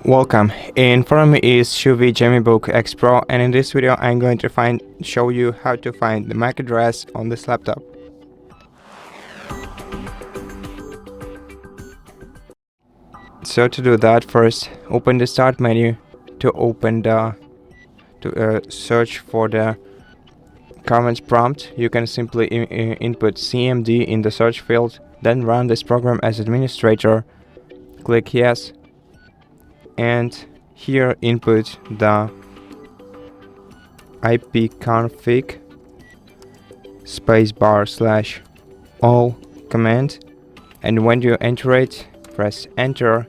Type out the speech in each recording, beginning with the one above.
Welcome. In front of me is CHUWI GemiBook X Pro, and in this video I'm going to show you how to find the MAC address on this laptop. So to do that, first open the start menu to search for the commands prompt. You can simply input CMD in the search field, then run this program as administrator. Click yes, and here input the ipconfig /all command, and when you enter it, press enter.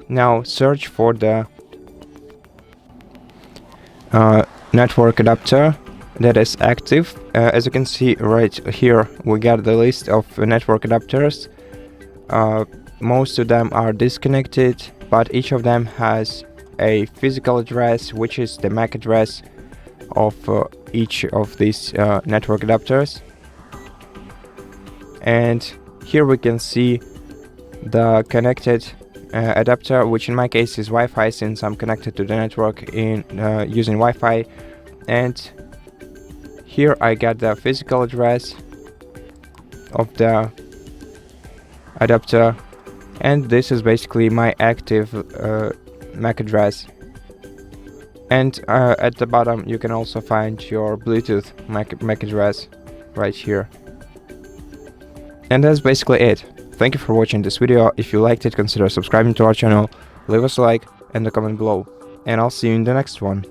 Now search for the network adapter that is active. As you can see right here, we got the list of network adapters. Most of them are disconnected, but each of them has a physical address, which is the MAC address of each of these network adapters. And here we can see the connected adapter, which in my case is Wi-Fi, since I'm connected to the network in using Wi-Fi. And here I got the physical address of the adapter, and this is basically my active MAC address. And at the bottom you can also find your Bluetooth MAC address right here. And that's basically it. Thank you for watching this video. If you liked it, consider subscribing to our channel, leave us a like and a comment below, and I'll see you in the next one.